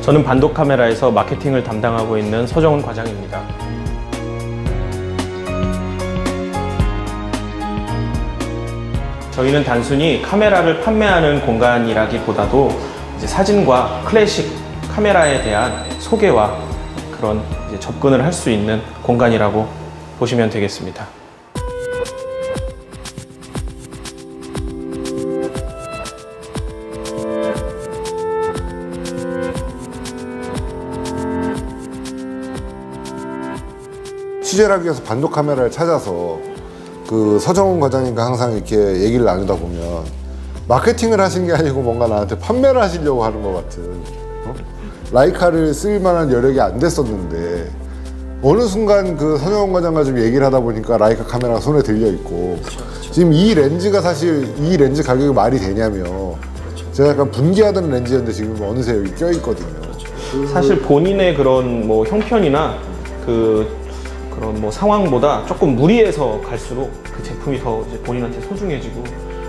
저는 반도 카메라에서 마케팅을 담당하고 있는 서정훈 과장입니다. 저희는 단순히 카메라를 판매하는 공간이라기보다도 이제 사진과 클래식 카메라에 대한 소개와 그런 이제 접근을 할 수 있는 공간이라고 보시면 되겠습니다. 취재를 하기 위해서 반도 카메라를 찾아서 그 서정훈 과장님과 항상 이렇게 얘기를 나누다 보면 마케팅을 하신 게 아니고 뭔가 나한테 판매를 하시려고 하는 것 같은, 라이카를 쓸 만한 여력이 안 됐었는데 어느 순간 그 서정훈 과장과 좀 얘기를 하다 보니까 라이카 카메라가 손에 들려 있고, 지금 이 렌즈가 사실 이 렌즈 가격이 말이 되냐며 제가 약간 분개하던 렌즈였는데 지금 어느새 여기 껴 있거든요. 사실 본인의 그런 뭐 형편이나 그런 뭐 상황보다 조금 무리해서 갈수록 그 제품이 더 이제 본인한테 소중해지고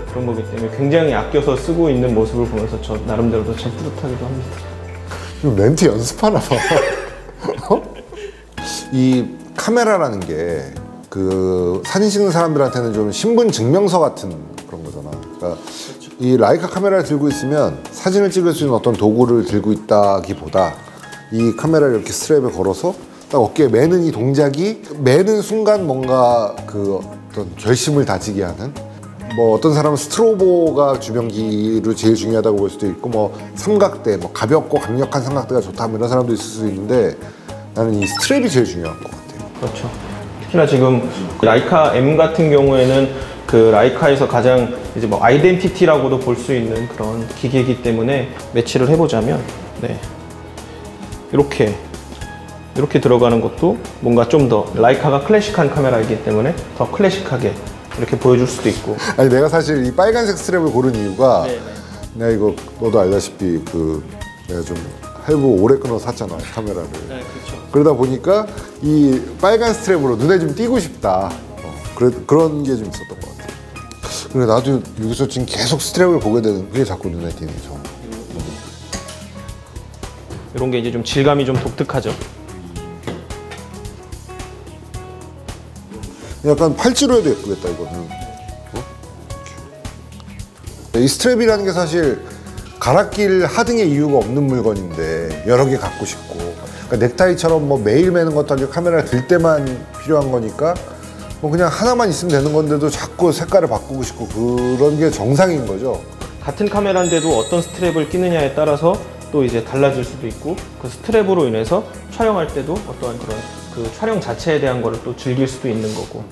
그런 거기 때문에 굉장히 아껴서 쓰고 있는 모습을 보면서 저 나름대로도 참 뿌듯하기도 합니다. 좀 렌트 연습하나 봐. 이 카메라라는 게 그 사진 찍는 사람들한테는 좀 신분 증명서 같은 그런 거잖아. 그러니까 이 라이카 카메라를 들고 있으면 사진을 찍을 수 있는 어떤 도구를 들고 있다기보다 이 카메라를 이렇게 스트랩에 걸어서 딱 어깨에 매는 이 동작이 매는 순간 뭔가 그 어떤 결심을 다지게 하는, 뭐 어떤 사람은 스트로보가 주변기로 제일 중요하다고 볼 수도 있고, 뭐 삼각대, 뭐 가볍고 강력한 삼각대가 좋다 뭐 이런 사람도 있을 수 있는데, 나는 이 스트랩이 제일 중요한 것 같아요. 그렇죠. 특히나 지금 라이카 M 같은 경우에는 그 라이카에서 가장 이제 뭐 아이덴티티라고도 볼 수 있는 그런 기계이기 때문에 매치를 해보자면, 네, 이렇게 들어가는 것도 뭔가 좀 더 라이카가 클래식한 카메라이기 때문에 더 클래식하게 이렇게 보여줄 수도 있고. 아니 내가 사실 이 빨간색 스트랩을 고른 이유가, 내가 이거 너도 알다시피 그 내가 좀 할부 오래 끊어서 샀잖아 카메라를. 네, 그렇죠. 그러다 보니까 이 빨간 스트랩으로 눈에 좀 띄고 싶다. 그런 게 좀 있었던 것 같아. 그래 나도 여기서 지금 계속 스트랩을 보게 되는 그게 자꾸 눈에 띄는 거. 이런 게 이제 좀 질감이 좀 독특하죠. 약간 팔찌로 해도 예쁘겠다 이거는. 이 스트랩이라는 게 사실 갈아 낄 하등의 이유가 없는 물건인데 여러 개 갖고 싶고, 그러니까 넥타이처럼 뭐 매일 매는 것도 아니고 카메라 들 때만 필요한 거니까 뭐 그냥 하나만 있으면 되는 건데도 자꾸 색깔을 바꾸고 싶고 그런 게 정상인 거죠. 같은 카메라인데도 어떤 스트랩을 끼느냐에 따라서 또 이제 달라질 수도 있고, 그 스트랩으로 인해서 촬영할 때도 어떠한 그런 그 촬영 자체에 대한 거를 또 즐길 수도 있는 거고.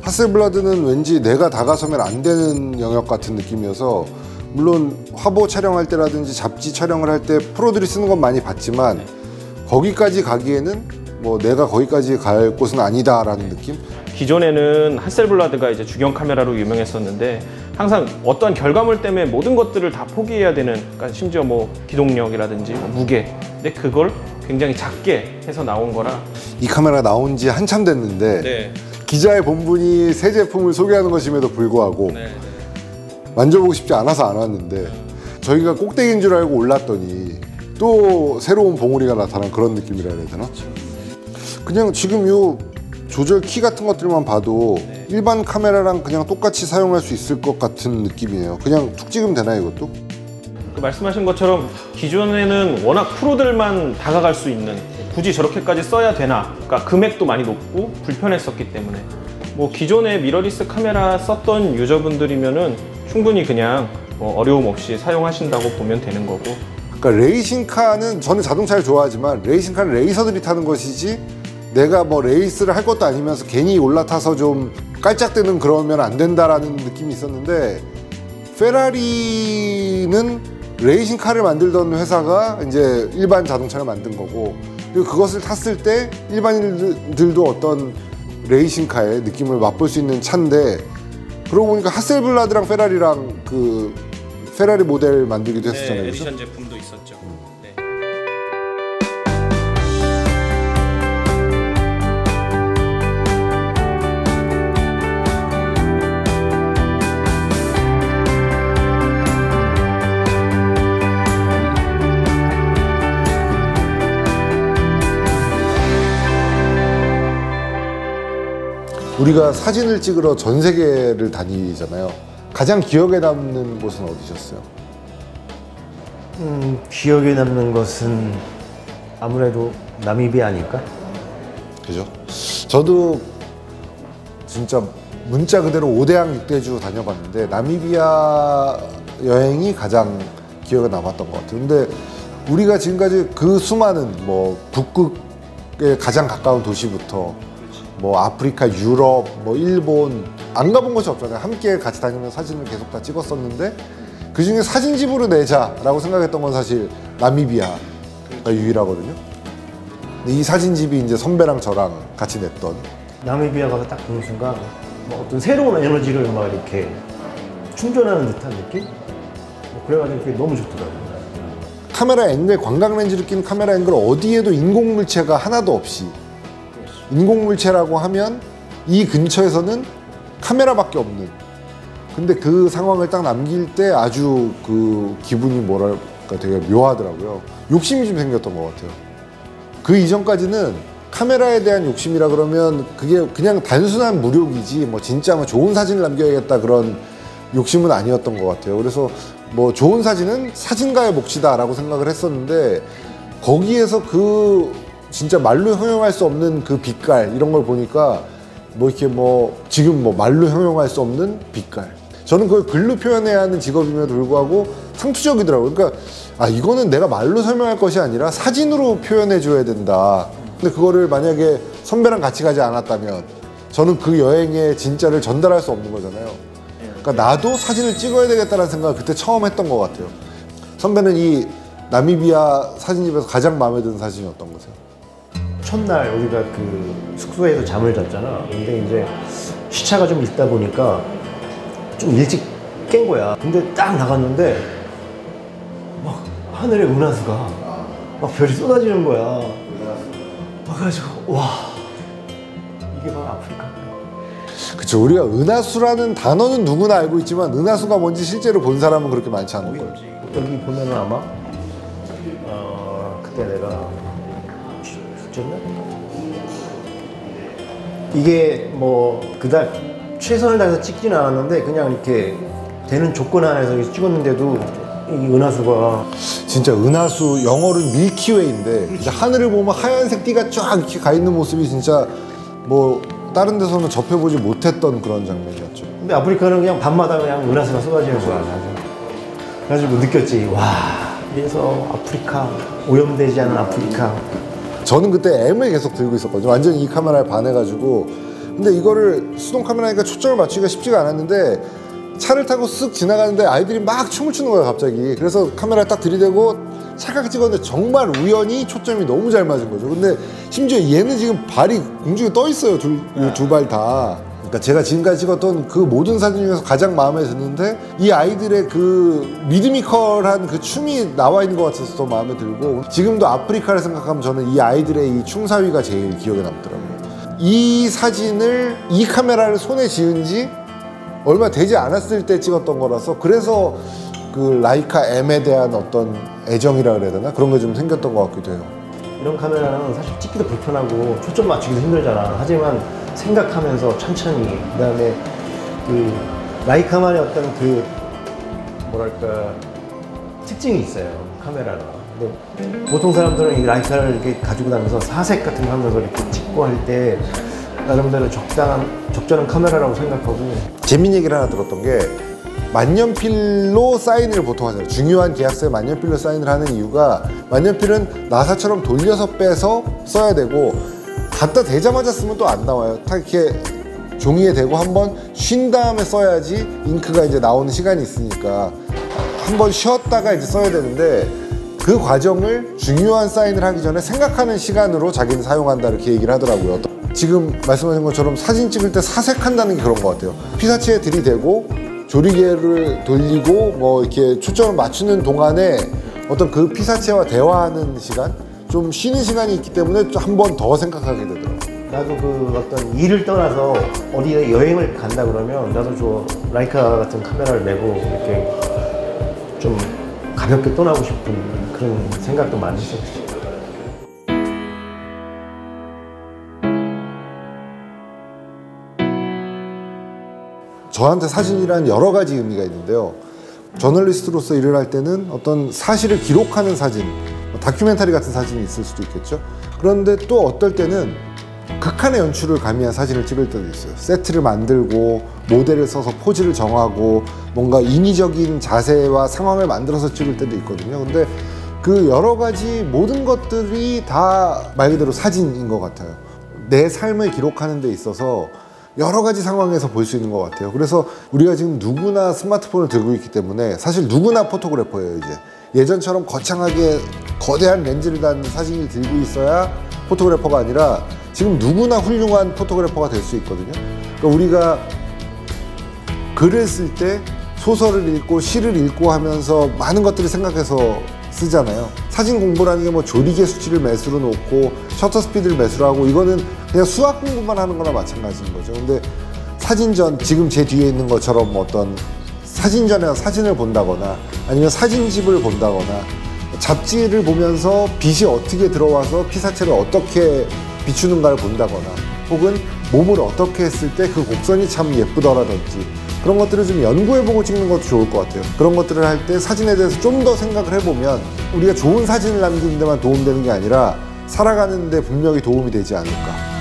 하셀블라드는 왠지 내가 다가서면 안 되는 영역 같은 느낌이어서, 물론 화보 촬영할 때라든지 잡지 촬영을 할 때 프로들이 쓰는 건 많이 봤지만 거기까지 가기에는 뭐 내가 거기까지 갈 곳은 아니다라는 느낌? 기존에는 하셀블라드가 이제 주경 카메라로 유명했었는데 항상 어떠한 결과물 때문에 모든 것들을 다 포기해야 되는, 그러니까 심지어 뭐 기동력이라든지 뭐 무게, 근데 그걸 굉장히 작게 해서 나온 거라. 이 카메라 나온 지 한참 됐는데 네. 기자의 본분이 새 제품을 소개하는 것임에도 불구하고 만져보고 싶지 않아서 안 왔는데, 저희가 꼭대기인 줄 알고 올랐더니 또 새로운 봉우리가 나타난 그런 느낌이라 해야 되나? 그냥 지금 요 조절 키 같은 것들만 봐도 일반 카메라랑 그냥 똑같이 사용할 수 있을 것 같은 느낌이에요. 그냥 툭 찍으면 되나요 이것도? 그 말씀하신 것처럼 기존에는 워낙 프로들만 다가갈 수 있는, 굳이 저렇게까지 써야 되나, 그러니까 금액도 많이 높고 불편했었기 때문에 뭐 기존에 미러리스 카메라 썼던 유저분들이면은 충분히 그냥 뭐 어려움 없이 사용하신다고 보면 되는 거고. 그러니까 레이싱카는, 저는 자동차를 좋아하지만 레이싱카는 레이서들이 타는 것이지 내가 뭐 레이스를 할 것도 아니면서 괜히 올라타서 좀 깔짝대는 그러면 안 된다라는 느낌이 있었는데, 페라리는 레이싱카를 만들던 회사가 이제 일반 자동차를 만든 거고, 그리고 그것을 탔을 때 일반인들도 어떤 레이싱카의 느낌을 맛볼 수 있는 차인데, 그러고 보니까 하셀블라드랑 페라리랑 그 페라리 모델 만들기도 했었잖아요. 네, 그죠? 에디션 제품도 있었죠. 네. 우리가 사진을 찍으러 전 세계를 다니잖아요. 가장 기억에 남는 곳은 어디셨어요? 기억에 남는 것은 아무래도 나미비아 아닐까? 그죠? 저도 진짜 문자 그대로 5대양 6대주 다녀봤는데 나미비아 여행이 가장 기억에 남았던 것 같아요. 근데 우리가 지금까지 그 수많은 뭐 북극에 가장 가까운 도시부터 뭐 아프리카, 유럽, 뭐 일본 안 가본 곳이 없잖아요. 함께 같이 다니면서 사진을 계속 다 찍었었는데 그 중에 사진집으로 내자라고 생각했던 건 사실 나미비아가 유일하거든요. 근데 이 사진집이 이제 선배랑 저랑 같이 냈던. 나미비아 가서 딱 보는 순간 뭐 어떤 새로운 에너지를 막 이렇게 충전하는 듯한 느낌? 뭐 그래가지고 그게 너무 좋더라고요. 카메라 앵글, 광각 렌즈를 낀 카메라 앵글 어디에도 인공물체가 하나도 없이, 인공물체라고 하면 이 근처에서는 카메라밖에 없는, 근데 그 상황을 딱 남길 때 아주 그 기분이 뭐랄까 되게 묘하더라고요. 욕심이 좀 생겼던 것 같아요. 그 이전까지는 카메라에 대한 욕심이라 그러면 그게 그냥 단순한 무력이지 뭐 진짜 뭐 좋은 사진을 남겨야겠다 그런 욕심은 아니었던 것 같아요. 그래서 뭐 좋은 사진은 사진가의 몫이다 라고 생각을 했었는데, 거기에서 그 진짜 말로 형용할 수 없는 그 빛깔 이런 걸 보니까 뭐 이렇게 뭐 지금 뭐 말로 형용할 수 없는 빛깔, 저는 그걸 글로 표현해야 하는 직업임에도 불구하고 상투적이더라고요. 그러니까 아 이거는 내가 말로 설명할 것이 아니라 사진으로 표현해 줘야 된다. 근데 그거를 만약에 선배랑 같이 가지 않았다면 저는 그 여행의 진짜를 전달할 수 없는 거잖아요. 그러니까 나도 사진을 찍어야 되겠다는 생각을 그때 처음 했던 것 같아요. 선배는 이 나미비아 사진집에서 가장 마음에 드는 사진이 어떤 거세요? 첫날 우리가 그 숙소에서 잠을 잤잖아. 근데 이제 시차가 좀 있다 보니까 좀 일찍 깬 거야. 근데 딱 나갔는데 막 하늘에 은하수가 막 별이 쏟아지는 거야. 그래가지고 와, 이게 바로 아프리카. 그쵸, 우리가 은하수라는 단어는 누구나 알고 있지만 은하수가 뭔지 실제로 본 사람은 그렇게 많지 않을 거예요. 여기 보면은 아마 그때 내가 죽였나? 이게 뭐 그닥 최선을 다해서 찍지는 않았는데 그냥 이렇게 되는 조건 안에서 찍었는데도 이 은하수가 진짜 은하수, 영어로는 밀키웨이인데 이제 하늘을 보면 하얀색 띠가 쫙 이렇게 가 있는 모습이 진짜 뭐 다른 데서는 접해보지 못했던 그런 장면이었죠. 근데 아프리카는 그냥 밤마다 그냥 은하수가 쏟아지는 거야. 그래가지고 느꼈지. 와, 그래서 아프리카, 오염되지 않은 아프리카. 저는 그때 M을 계속 들고 있었거든요. 완전히 이 카메라에 반해가지고. 근데 이거를 수동 카메라니까 초점을 맞추기가 쉽지가 않았는데 차를 타고 쓱 지나가는데 아이들이 막 춤을 추는 거예요 갑자기. 그래서 카메라를 딱 들이대고 찰칵 찍었는데 정말 우연히 초점이 너무 잘 맞은 거죠. 근데 심지어 얘는 지금 발이 공중에 떠 있어요. 두 발 다. 그러니까 제가 지금까지 찍었던 그 모든 사진 중에서 가장 마음에 드는데 이 아이들의 그 리드미컬한 그 춤이 나와 있는 것 같아서 더 마음에 들고, 지금도 아프리카를 생각하면 저는 이 아이들의 이 춤사위가 제일 기억에 남더라고요. 이 사진을 이 카메라를 손에 쥐은 지 얼마 되지 않았을 때 찍었던 거라서 그래서 그 라이카 M에 대한 어떤 애정이라 그래야 되나? 그런 게 좀 생겼던 것 같기도 해요. 이런 카메라는 사실 찍기도 불편하고 초점 맞추기도 힘들잖아. 하지만 생각하면서 천천히, 그다음에 그 라이카만의 어떤 그 뭐랄까 특징이 있어요, 카메라가. 근데 보통 사람들은 이 라이카를 이렇게 가지고 다니면서 사색 같은 거 하면서 이렇게 찍고 할 때 나름대로 적절한 카메라라고 생각하고. 재밌는 얘기를 하나 들었던 게, 만년필로 사인을 보통 하잖아요. 중요한 계약서에 만년필로 사인을 하는 이유가, 만년필은 나사처럼 돌려서 빼서 써야 되고 갖다 대자마자 쓰면 또 안 나와요. 딱 이렇게 종이에 대고 한번 쉰 다음에 써야지 잉크가 이제 나오는 시간이 있으니까 한번 쉬었다가 이제 써야 되는데, 그 과정을 중요한 사인을 하기 전에 생각하는 시간으로 자기는 사용한다 이렇게 얘기를 하더라고요. 지금 말씀하신 것처럼 사진 찍을 때 사색한다는 게 그런 것 같아요. 피사체에 들이대고 조리개를 돌리고 뭐 이렇게 초점을 맞추는 동안에 어떤 그 피사체와 대화하는 시간, 좀 쉬는 시간이 있기 때문에 한 번 더 생각하게 되더라고요. 나도 그 어떤 일을 떠나서 어디에 여행을 간다 그러면 나도 저 라이카 같은 카메라를 메고 이렇게 좀 가볍게 떠나고 싶은 그런 생각도 많이 했었지. 저한테 사진이란 여러 가지 의미가 있는데요. 저널리스트로서 일을 할 때는 어떤 사실을 기록하는 사진, 다큐멘터리 같은 사진이 있을 수도 있겠죠. 그런데 또 어떨 때는 극한의 연출을 가미한 사진을 찍을 때도 있어요. 세트를 만들고 모델을 써서 포즈를 정하고 뭔가 인위적인 자세와 상황을 만들어서 찍을 때도 있거든요. 근데 그 여러 가지 모든 것들이 다 말 그대로 사진인 것 같아요. 내 삶을 기록하는 데 있어서 여러 가지 상황에서 볼 수 있는 것 같아요. 그래서 우리가 지금 누구나 스마트폰을 들고 있기 때문에 사실 누구나 포토그래퍼예요. 이제 예전처럼 거창하게 거대한 렌즈를 단 사진을 들고 있어야 포토그래퍼가 아니라 지금 누구나 훌륭한 포토그래퍼가 될 수 있거든요. 그러니까 우리가 글을 쓸 때 소설을 읽고 시를 읽고 하면서 많은 것들을 생각해서 쓰잖아요. 사진 공부라는 게 뭐 조리개 수치를 매수로 놓고 셔터 스피드를 매수로 하고 이거는 그냥 수학 공부만 하는 거나 마찬가지인 거죠. 근데 사진전, 지금 제 뒤에 있는 것처럼 어떤 사진전에서 사진을 본다거나 아니면 사진집을 본다거나 잡지를 보면서 빛이 어떻게 들어와서 피사체를 어떻게 비추는가를 본다거나 혹은 몸을 어떻게 했을 때 그 곡선이 참 예쁘더라든지 그런 것들을 좀 연구해보고 찍는 것도 좋을 것 같아요. 그런 것들을 할 때 사진에 대해서 좀 더 생각을 해보면 우리가 좋은 사진을 남기는 데만 도움되는 게 아니라 살아가는 데 분명히 도움이 되지 않을까.